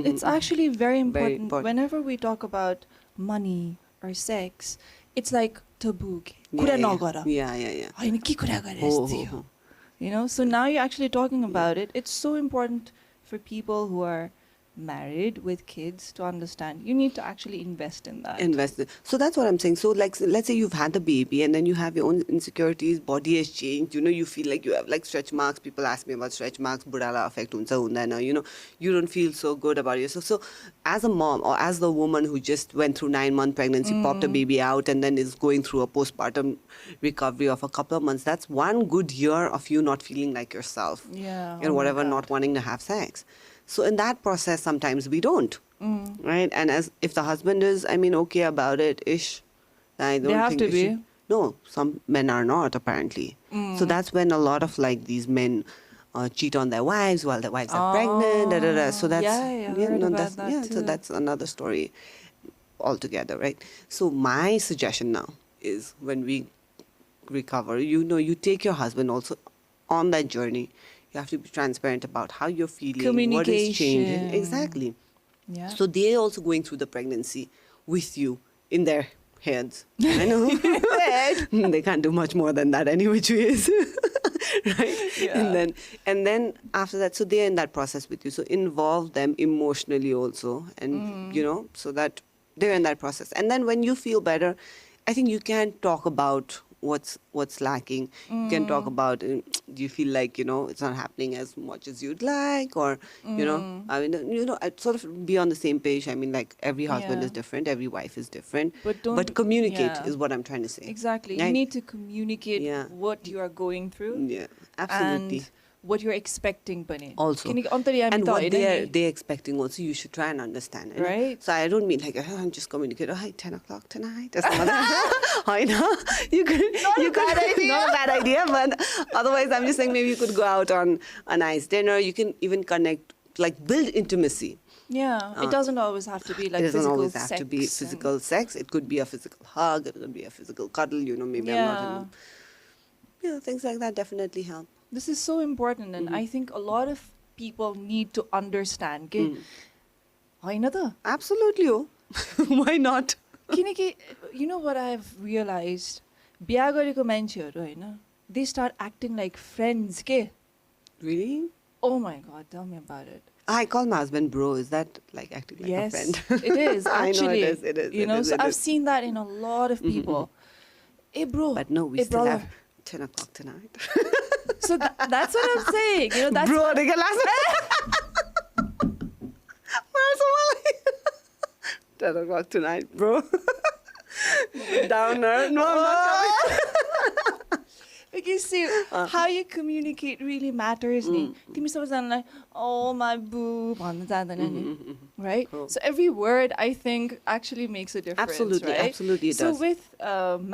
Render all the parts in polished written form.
it's actually very important. important. Whenever we talk about money or sex, it's like taboo. Yeah, yeah. होइन, के कुरा गरेर हो, यस्तो हो, हो? You know, so now you're actually talking about it. It's so important for people who are married with kids to understand. You need to actually invest in that. Invest. So that's what I'm saying. So like, let's say you've had the baby and then you have your own insecurities, body has changed, you know, you feel like you have like stretch marks. People ask me about stretch marks, budala effect, huncha hundaina, you know, you don't feel so good about yourself. So as a mom or as the woman who just went through 9-month pregnancy, popped a baby out and then is going through a postpartum recovery of a couple of months, that's one good year of you not feeling like yourself. Yeah. And whatever, not wanting to have sex. So in that process, sometimes we don't, right? And as if the husband is, I mean, okay about it, ish. I don't They have think to you be. should- No, some men are not apparently. So that's when a lot of like these men cheat on their wives while their wives are pregnant. Da, da, da. So that's I heard about that so too. that's another story altogether, right? So my suggestion now is when we recover, you know, you take your husband also on that journey. You have to be transparent about how you're feeling, what is changing. Communication. Exactly. Yeah. So they're also going through the pregnancy with you in their heads. I know. They can't do much more than that any which ways. Right? Yeah. And then after that, so they're in that process with you. So involve them emotionally also. And you know, so that they're in that process. And then when you feel better, I think you can talk about what's lacking. You can talk about do you feel like, you know, it's not happening as much as you'd like, or you know, I mean, you know, I'd sort of be on the same page. I mean, like every husband Yeah. is different, every wife is different, But communicate yeah. is what I'm trying to say. Exactly. You Right? need to communicate Yeah. what you are going through Yeah, absolutely. and what you're expecting पनि. Also, किनकि अन्तर्यामी and त what होइन नि. they're expecting also, you should try and understand it. Right. So I don't mean like, oh, I'm just communicating, oh, 10 o'clock tonight or something. I know. You could, not a bad idea, but otherwise I'm just saying maybe you could go out on a nice dinner. You can even connect, like build intimacy. Yeah, it doesn't always have to be like It doesn't physical always sex. have to be physical sex. It could be a physical hug. It could be a physical cuddle. You know, maybe I'm not in. Yeah, things like that definitely help. This is so important, and I think a lot of people need to understand. कि होइन त? Absolutely. Oh. Why not? किनकि you know what I've realized? बिहा गरेको मान्छेहरू होइन, they start acting like friends के. Really? Oh my God, tell me about it. I call my husband bro. Is that like acting like Yes, a friend? it is actually. I know it is. You know, so I've seen that in a lot of people. Hey, bro. But no, we hey, still brother. have 10 o'clock tonight. So that's what I'm saying. You know, that's Bro, what, they can last. 10 o'clock tonight, bro. Downer. No, I'm not. because see how you communicate really matters नि. तिमी सबैजनालाई oh my boo भन्न जाँदैन नि. Right? Cool. So every word I think actually makes a difference. Absolutely, right? absolutely it so does. with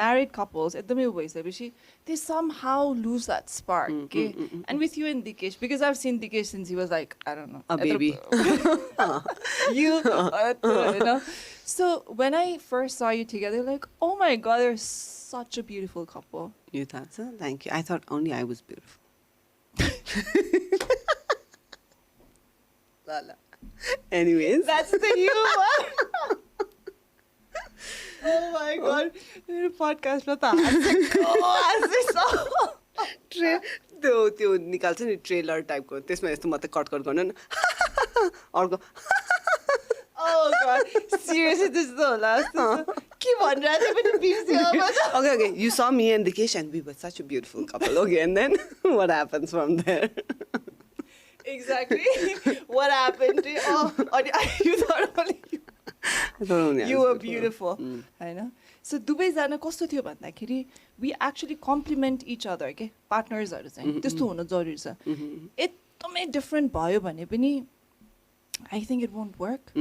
married couples एकदमै भइसकेपछि they somehow lose that spark. Okay? And with you and Dikesh, because I've seen Dikesh since he was like, I don't know, A baby. you know. So when I first saw you together, like, oh my God, they're such a beautiful couple. You thought so? Thank you. I thought only I was beautiful. Lala. Anyways. That's the you one. Oh my God. मेरो podcast मा त त्यो निकाल्छ नि trailer टाइपको त्यसमा यस्तो मात्रै कट गर्नु न अर्को Oh God. Seriously, this is the last. के भनिरहेको थिएँ पनि बिर्स्यो. Okay, you saw me and Dikesh and we were such a beautiful couple. Okay, and then what happens from there? Exactly. What happened to you? Oh, you thought only you. I thought only I You was were beautiful. होइन. So दुवैजना कस्तो थियो भन्दाखेरि we actually complement each other के पार्टनर्सहरू चाहिँ त्यस्तो हुनु जरुरी छ. एकदमै डिफरेन्ट भयो भने पनि I think it won't work.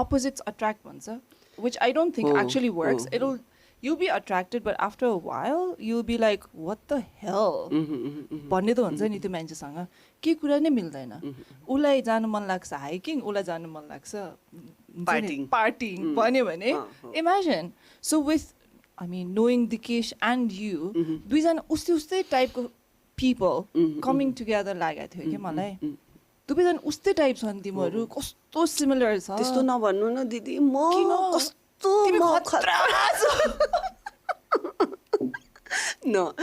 Opposites attract भन्छ, which I don't think actually works. You'll be attracted, but after a while you'll be like, what the hell? भन्ने त हुन्छ नि त्यो मान्छेसँग के कुरा नै मिल्दैन. उसलाई जानु मन लाग्छ हाइकिङ, उसलाई जानु मन लाग्छ पार्टिङ भन्यो भने imagine. So with, I mean, knowing Dikesh and you, दुईजना उस्तै उस्तै टाइपको people coming together लागेको थियो कि मलाई. दुवैजना उस्तै टाइप छन् तिमीहरू कस्तो सिमिलर छ त्यस्तो नभन्नु न दिदी म कस्तो तिमी म खतरा No,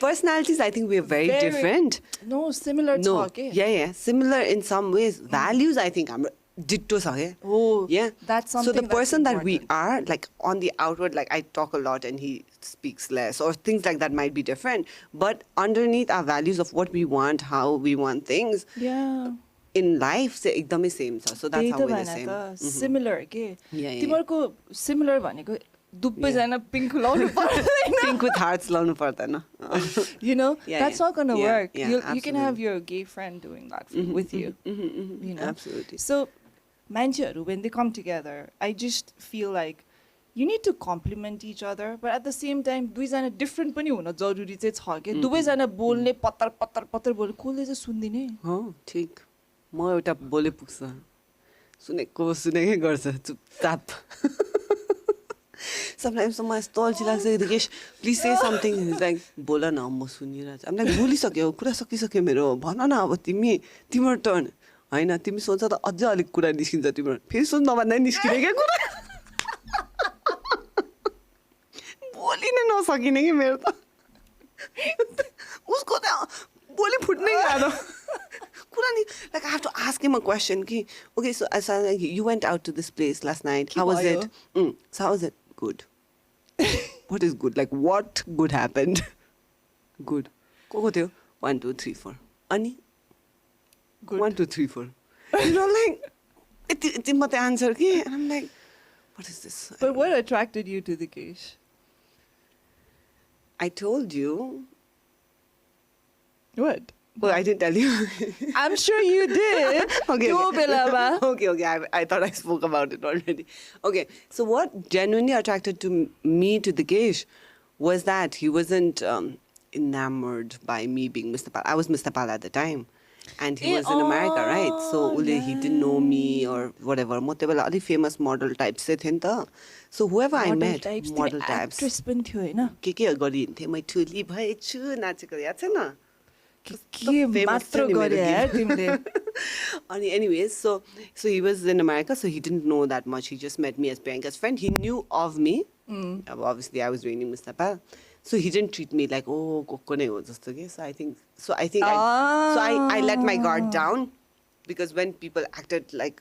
personalities, I think we're very different. No, similar No, छ के yeah, similar in some ways. Values, I think, हाम्रो ditto छ के. Oh, Yeah. that's So something the person that's that we important. are, like on the outward, like I talk a lot and he speaks less, or things like that might be different. But underneath our values of what we want, how we want things, Yeah. in life, चाहिँ एकदमै same छ. So that's how we're the same. Similar के Yeah. तिमीहरूको similar भनेको दुवैजना pink लाउनु पर्दैन Pink with hearts लाउनु पर्दैन. You know, Yeah, that's yeah. not going to Yeah, work. yeah, You can absolutely. have your gay friend doing that with you. You know? Absolutely. So, मान्छेहरू, when they come together, I just feel like you need to complement each other, but at the same time, दुईजना different पनि हुन जरुरी चाहिँ छ के दुवैजना बोल्ने पत्तर पत्तर पत्तर बोल्ने कसले चाहिँ सुन्दिने हो ठिक म एउटा बोले पुग्छ सुनेको सुनेकै गर्छ चुपचाप Sometimes my stall she like say Digesh please say something he's like बोला न म सुनिरहेछु I'm like बोलिसक्यो कुरा सकिसक्यो मेरो भन न अब तिमी तिम्रो टर्न हैन तिमी सोच त अझ अलिक कुरा निस्किन्छ तिम्रो फेरि सोच नभन्दै निस्किने के कुरा बोलिन नसकिने के मेरो त उसको त बोली फुट्नै गाह्रो कुरा नि like I have to ask him a question कि okay so I said like you went out to this place last night how was it so how was it good what is good like what good happened good को थियो 1 2 3 4 अनि Good. 1 2 3 4 you know like it's मात्रै answer कि and I'm like what is this But what attracted you to the Digesh? I told you What? well I didn't tell you I'm sure you did. Okay, Yo, Belaba. okay. I thought I spoke about it already. Okay, so what genuinely attracted to me to Digesh was that he wasn't enamored by me being Miss Nepal. I was Miss Nepal at the time. And he was in America, right? So he didn't know me or whatever. म त्यो बेला अलि famous model type चाहिँ थिएँ नि त. So whoever I met, model types. Actress पनि थियो हैन? के गरिन्थे मैं ठुली भएछु नाचेको याद छैन? के मात्र गरे यार तिमीले अनि anyways so he was in America so he didn't know that much he just met me as Priyanka's friend he knew of me obviously I was reigning Miss Nepal so he didn't treat me like oh को नै हो जस्तो के so I think I let my guard down because when people acted like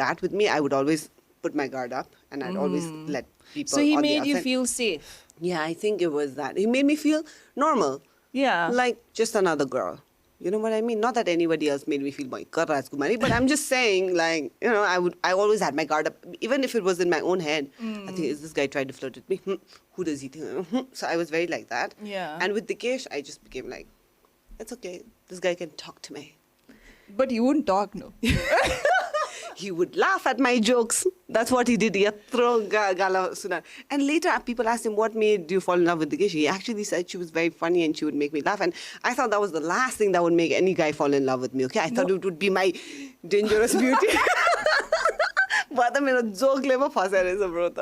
that with me I would always put my guard up and I'd always let people So he on the made you outside. feel safe. Yeah, I think it was that. He made me feel normal. Yeah. Like just another girl. You know what I mean? Not that anybody else made me feel my God, Rajkumari, but I'm just saying, like, you know, I always had my guard up, even if it was in my own head. I think, is this guy trying to flirt with me? Who does he think? So I was very like that. Yeah. And with Digesh, I just became like, it's okay. This guy can talk to me. But he wouldn't talk, no. He would laugh at my jokes. That's what he did. Yatro gala suna. And later, people asked him, what made you fall in love with Digesh? He actually said she was very funny and she would make me laugh. And I thought that was the last thing that would make any guy fall in love with me. Okay, I thought it would be my dangerous beauty. But I joke level bro.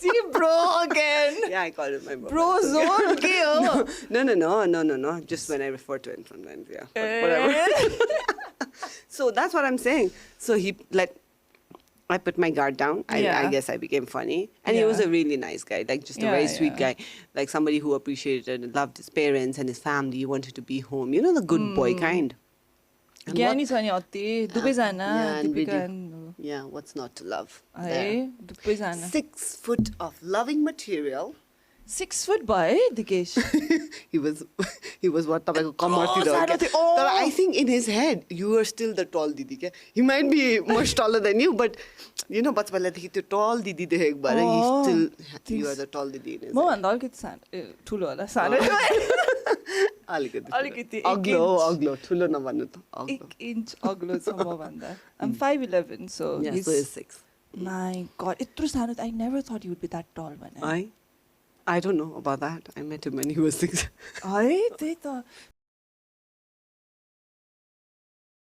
See, bro again. Yeah, I call it my bro. Bro zone ke ho? No. Just when I refer to it sometimes, yeah. But whatever. So that's what I'm saying. So I put my guard down. I guess I became funny. And he was a really nice guy, like just a very sweet guy. Like somebody who appreciated and loved his parents and his family. He wanted to be home. You know, the good boy kind. And ज्ञानी छ नि अति दुवैजना and Deepika Vidya. and Yeah, what's not to love? है दुवैजना 6 foot of loving material. 6 foot भयो है Dikesh he was what तपाईँको कमरतिर तर I think in his head you were still the tall didi क्या he might be much taller than you but you know बचपनदेखि त्यो tall didi देखेको भएर he still you are the tall didi in his म भन्दा अलिकति सानो ठुलो होला सानो अलिकति अग्लो ठुलो नभन्नु त 1 inch अग्लो छ म भन्दा I'm 5'11" so yeah, so he's 6 my god यत्रो सानो I never thought you would be that tall भने I don't know about that. I met him when he was 6. है त्यही त